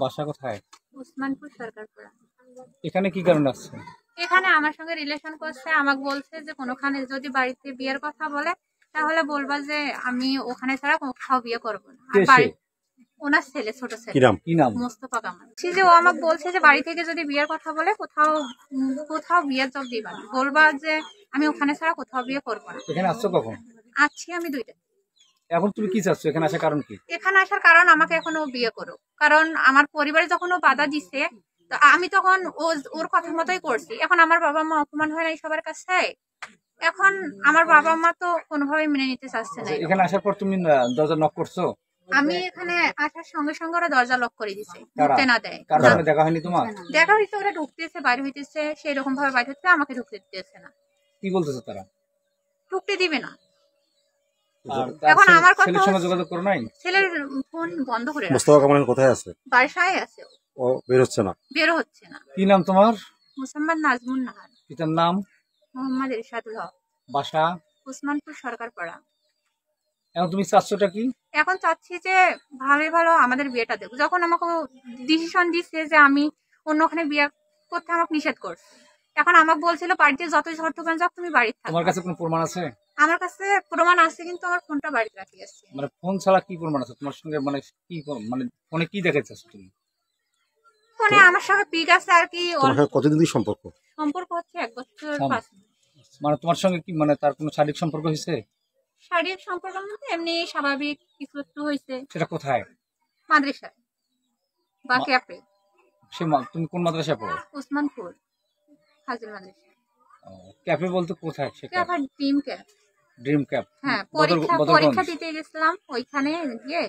বাসা কোথায়? উসমানপুর সরকারপাড়া। এখানে কি কারণে আসছে? এখানে আমার সঙ্গে রিলেশন করছে, আমাকে বলছে যে কোনোখানে যদি বাড়িতে বিয়ের কথা বলে তাহলে বলবা যে আমি ওখানে ছাড়া কোথাও বিয়ে করবো না। আর বাড়ি ওনার ছেলে, ছোট ছেলে। কি নাম? মোস্তফা কামাল। যে ও আমাকে বলছে যে বাড়ি থেকে যদি বিয়ের কথা বলে কোথাও বিয়ের জব দিবা না, বলবা যে আমি ওখানে ছাড়া কোথাও বিয়ে করবো না। এখানে আসছো কখন? আছি আমি 2টা। এখন তুমি কি চাচ্ছ? এখানে আসার কারণ কি? এখানে আসার কারণ আমাকে এখন ও বিয়ে করো, কারণ আমার পরিবারে যখন ও বাধা দিছে তো আমি তখন ওর কথা মতোই করছি। এখন আমার বাবা মা অপমান হয় নাই সবার কাছে, এখন আমার বাবা মা তো কোনোভাবে মেনে নিতে চাচ্ছে না। এখানে আসার পর তুমি দরজা নক করছো? আমি এখানে আসার সঙ্গে সঙ্গে ওরা দরজা লক করে দিছে, ঢুকতে না দেয়। কার সঙ্গে দেখা হয়নি তোমার? দেখা হইছে, ওরা ঢুকতেছে বাইরে হইতেছে, সেই রকম ভাবে বাইরে হচ্ছে, আমাকে ঢুকতে দিতেছে না। কি বলতেছে তারা? ঢুকতে দিবে না। এখন আমার কথা, ছেলের সঙ্গে যোগাযোগ করো নাই? ছেলের ফোন বন্ধ করে রাখছে। মোস্তফা কামাল কোথায় আছে? বাসায় আছে, ও বের হচ্ছে না। বের হচ্ছে না। কি নাম তোমার? মোসাম্মদ নাজমুন নাহার। পিতার নাম? মোহাম্মদ ইরশাদুল হক। বাসা? উসমানপুর সরকারপাড়া। এখন তুমি চাচ্ছটা কি? এখন চাচ্ছি যে ভালো ভালো আমাদের বিয়েটা দেবো। যখন আমাকে ডিসিশন দিচ্ছে যে আমি অন্যখানে বিয়ে করতে, আমাকে নিষেধ করছে। এখন আমাকে বলছিল বাড়িতে যতই ঝড় তুফান যাক তুমি বাড়িতে থাকো। তোমার কাছে কোনো প্রমাণ আছে? আমার কাছে প্রমাণ আছে, কিন্তু আমার ফোনটা বাড়িতে রাখি আছে। মানে ফোন ছাড়া কি প্রমাণ আছে তোমার সঙ্গে? মানে কি মানে ফোনে কি দেখাচ্ছ তুমি? ফোনে আমার সঙ্গে পিক আছে আর কি। কতদিন থেকে সম্পর্ক? সম্পর্ক হচ্ছে 1 বছর 5 মাস। মানে তোমার সঙ্গে কি মানে তার কোনো শারীরিক সম্পর্ক হয়েছে? শারীরিক সম্পর্ক মধ্যে এমনি স্বাভাবিক কিছু একটু হয়েছে। সেটা কোথায়? মাদ্রাসায় বা ক্যাপে। তুমি কোন মাদ্রাসায় পড়ো? উসমানপুর হাজির মাদ্রাসা। ক্যাফে বলতে কোথায়? সেটা ক্যাপ আর ড্রিম ক্যাপ। Dream cap. হ্যাঁ, পরীক্ষা দিতে গেছিলাম, ওইখানে গিয়ে